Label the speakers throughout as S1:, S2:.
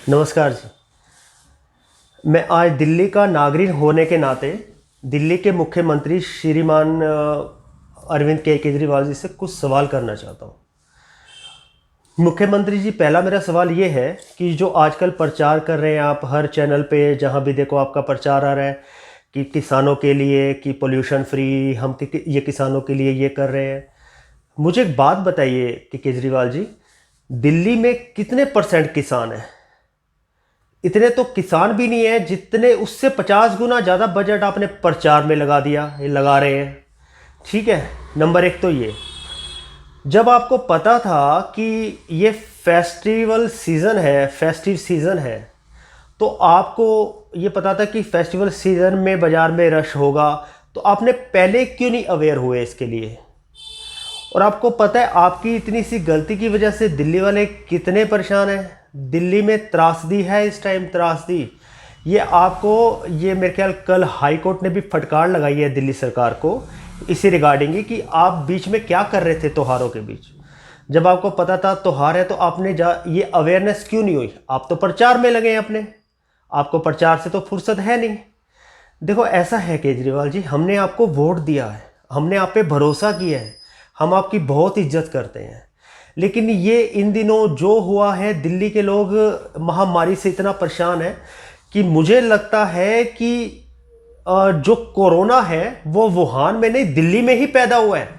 S1: नमस्कार जी। मैं आज दिल्ली का नागरिक होने के नाते दिल्ली के मुख्यमंत्री श्रीमान अरविंद केजरीवाल जी से कुछ सवाल करना चाहता हूँ। मुख्यमंत्री जी, पहला मेरा सवाल ये है कि जो आजकल प्रचार कर रहे हैं आप हर चैनल पे, जहाँ भी देखो आपका प्रचार आ रहा है कि किसानों के लिए, कि पोल्यूशन फ्री, हम ये किसानों के लिए ये कर रहे हैं। मुझे एक बात बताइए कि केजरीवाल जी, दिल्ली में कितने परसेंट किसान हैं? इतने तो किसान भी नहीं है जितने, उससे 50 गुना ज़्यादा बजट आपने प्रचार में लगा दिया, ये लगा रहे हैं। ठीक है, नंबर एक तो ये। जब आपको पता था कि ये फेस्टिवल सीज़न है, फेस्टिव सीज़न है, तो आपको ये पता था कि फेस्टिवल सीज़न में बाज़ार में रश होगा, तो आपने पहले क्यों नहीं अवेयर हुए इसके लिए? और आपको पता है आपकी इतनी सी गलती की वजह से दिल्ली वाले कितने परेशान हैं। दिल्ली में त्रासदी है इस टाइम, त्रासदी। ये आपको, ये मेरे ख्याल कल हाई कोर्ट ने भी फटकार लगाई है दिल्ली सरकार को इसी रिगार्डिंग कि आप बीच में क्या कर रहे थे त्योहारों के बीच। जब आपको पता था त्योहार है तो आपने ये अवेयरनेस क्यों नहीं हुई? आप तो प्रचार में लगे हैं अपने, आपको प्रचार से तो फुर्सत है नहीं। देखो ऐसा है केजरीवाल जी, हमने आपको वोट दिया है, हमने आप पे भरोसा किया है, हम आपकी बहुत इज्जत करते हैं, लेकिन ये इन दिनों जो हुआ है, दिल्ली के लोग महामारी से इतना परेशान है कि मुझे लगता है कि जो कोरोना है वो वुहान में नहीं, दिल्ली में ही पैदा हुआ है।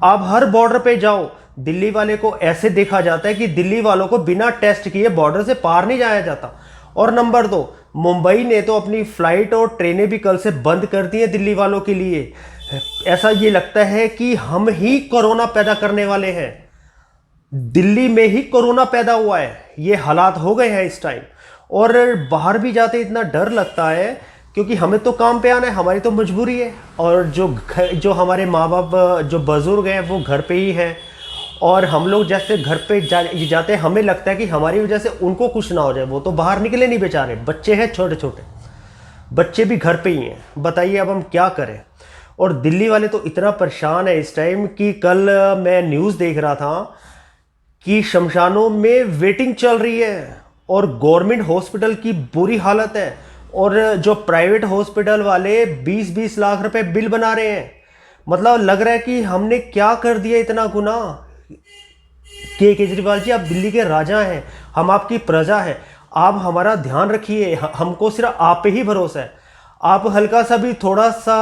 S1: आप हर बॉर्डर पे जाओ, दिल्ली वाले को ऐसे देखा जाता है कि दिल्ली वालों को बिना टेस्ट किए बॉर्डर से पार नहीं जाया जाता। और नंबर दो, मुंबई ने तो अपनी फ्लाइट और ट्रेनें भी कल से बंद कर दी हैं दिल्ली वालों के लिए। ऐसा ये लगता है कि हम ही कोरोना पैदा करने वाले हैं। दिल्ली में ही कोरोना पैदा हुआ है, ये हालात हो गए हैं इस टाइम। और बाहर भी जाते इतना डर लगता है क्योंकि हमें तो काम पे आना है, हमारी तो मजबूरी है। और जो हमारे माँ बाप, जो बुजुर्ग हैं, वो घर पे ही हैं। और हम लोग जैसे घर पे जाते हैं, हमें लगता है कि हमारी वजह से उनको कुछ ना हो जाए, वो तो बाहर निकले नहीं बेचारे, बच्चे हैं छोटे छोटे, बच्चे भी घर पे ही हैं। बताइए अब हम क्या करें। और दिल्ली वाले तो इतना परेशान है इस टाइम कि कल मैं न्यूज़ देख रहा था कि शमशानों में वेटिंग चल रही है और गवर्नमेंट हॉस्पिटल की बुरी हालत है, और जो प्राइवेट हॉस्पिटल वाले 20-20 लाख रुपए बिल बना रहे हैं। मतलब लग रहा है कि हमने क्या कर दिया इतना गुनाह। केजरीवाल जी, आप दिल्ली के राजा हैं, हम आपकी प्रजा हैं, आप हमारा ध्यान रखिए, हमको सिर्फ आप पे ही भरोसा है। आप हल्का सा भी थोड़ा सा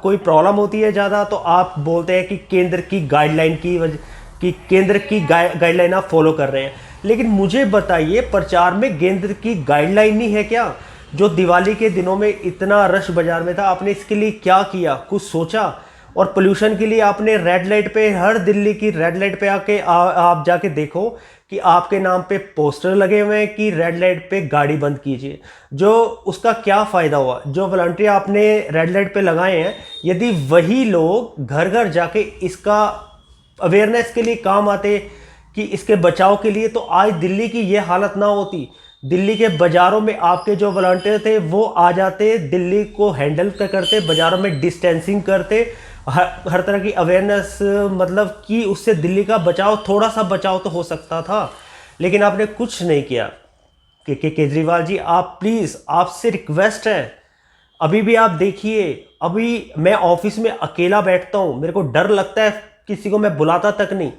S1: कोई प्रॉब्लम होती है ज़्यादा तो आप बोलते हैं कि केंद्र की गाइडलाइन की वजह, कि केंद्र की गाइडलाइन आप फॉलो कर रहे हैं। लेकिन मुझे बताइए, प्रचार में केंद्र की गाइडलाइन नहीं है क्या? जो दिवाली के दिनों में इतना रश बाजार में था, आपने इसके लिए क्या किया? कुछ सोचा? और पोल्यूशन के लिए आपने रेड लाइट पे, हर दिल्ली की रेड लाइट पे आके आप जाके देखो कि आपके नाम पे पोस्टर लगे हुए हैं कि रेड लाइट पे गाड़ी बंद कीजिए। जो उसका क्या फ़ायदा हुआ? जो वॉलंटियर आपने रेड लाइट पे लगाए हैं, यदि वही लोग घर घर जाके इसका अवेयरनेस के लिए काम आते कि इसके बचाव के लिए, तो आज दिल्ली की ये हालत ना होती। दिल्ली के बाज़ारों में आपके जो वॉलंटियर थे वो आ जाते, दिल्ली को हैंडल करते, बाज़ारों में डिस्टेंसिंग करते, हर तरह की अवेयरनेस, मतलब कि उससे दिल्ली का बचाव, थोड़ा सा बचाव तो हो सकता था। लेकिन आपने कुछ नहीं किया। केजरीवाल जी, आप प्लीज़, आपसे रिक्वेस्ट है, अभी भी आप देखिए, अभी मैं ऑफिस में अकेला बैठता हूँ, मेरे को डर लगता है, किसी को मैं बुलाता तक नहीं।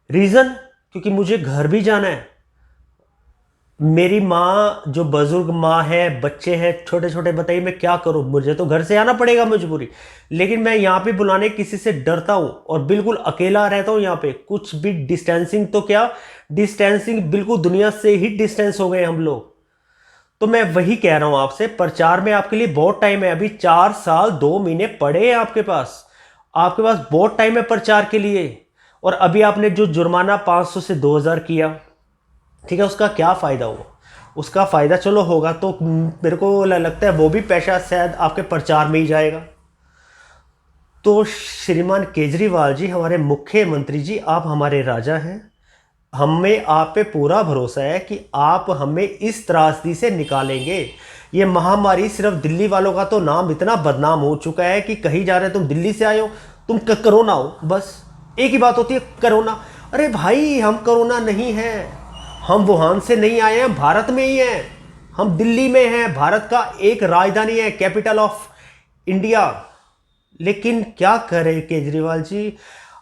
S1: रीज़न, क्योंकि मुझे घर भी जाना है। मेरी माँ, जो बुजुर्ग माँ है, बच्चे हैं छोटे छोटे, बताइए मैं क्या करूँ? मुझे तो घर से आना पड़ेगा मजबूरी। लेकिन मैं यहाँ पे बुलाने किसी से डरता हूँ और बिल्कुल अकेला रहता हूँ यहाँ पे। कुछ भी डिस्टेंसिंग तो क्या, डिस्टेंसिंग बिल्कुल दुनिया से ही डिस्टेंस हो गए हम लोग। तो मैं वही कह रहा हूँ आपसे, प्रचार में आपके लिए बहुत टाइम है, अभी 4 साल 2 महीने पड़े हैं आपके पास, आपके पास बहुत टाइम है प्रचार के लिए। और अभी आपने जो जुर्माना 500 से 2000 किया, ठीक है, उसका क्या फ़ायदा हुआ? उसका फ़ायदा चलो होगा तो मेरे को लगता है वो भी पैसा शायद आपके प्रचार में ही जाएगा। तो श्रीमान केजरीवाल जी, हमारे मुख्यमंत्री जी, आप हमारे राजा हैं, हमें आप पे पूरा भरोसा है कि आप हमें इस त्रासदी से निकालेंगे। ये महामारी सिर्फ दिल्ली वालों का तो नाम इतना बदनाम हो चुका है कि कहीं जा रहे तुम दिल्ली से आए हो, तुम कोरोना हो, बस एक ही बात होती है, कोरोना। अरे भाई, हम कोरोना नहीं हैं, हम वुहान से नहीं आए हैं, भारत में ही हैं, हम दिल्ली में हैं, भारत का एक राजधानी है, कैपिटल ऑफ इंडिया। लेकिन क्या करें केजरीवाल जी,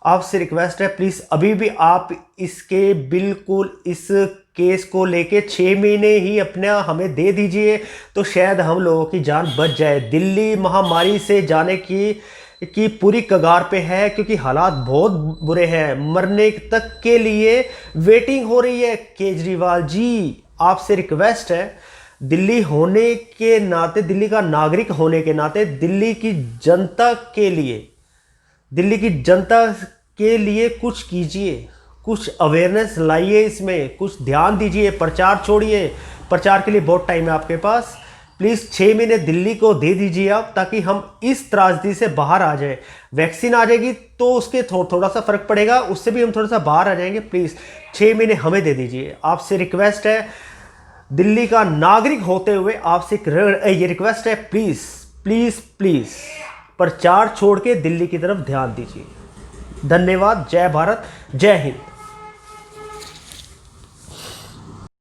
S1: आपसे रिक्वेस्ट है प्लीज़ अभी भी आप इसके बिल्कुल इस केस को लेके 6 महीने ही अपना हमें दे दीजिए, तो शायद हम लोगों की जान बच जाए। दिल्ली महामारी से जाने की पूरी कगार पे है, क्योंकि हालात बहुत बुरे हैं, मरने तक के लिए वेटिंग हो रही है। केजरीवाल जी आपसे रिक्वेस्ट है, दिल्ली होने के नाते, दिल्ली का नागरिक होने के नाते, दिल्ली की जनता के लिए, दिल्ली की जनता के लिए कुछ कीजिए, कुछ अवेयरनेस लाइए, इसमें कुछ ध्यान दीजिए, प्रचार छोड़िए। प्रचार के लिए बहुत टाइम है आपके पास, प्लीज़ 6 महीने दिल्ली को दे दीजिए आप, ताकि हम इस त्रासदी से बाहर आ जाए। वैक्सीन आ जाएगी तो उसके थोड़ा सा फर्क पड़ेगा, उससे भी हम थोड़ा सा बाहर आ जाएंगे। प्लीज़ 6 महीने हमें दे दीजिए, आपसे रिक्वेस्ट है। दिल्ली का नागरिक होते हुए आपसे ये रिक्वेस्ट है, प्लीज़ प्लीज़ प्लीज़ प्रचार छोड़ के दिल्ली की तरफ ध्यान दीजिए। धन्यवाद। जय भारत, जय हिंद।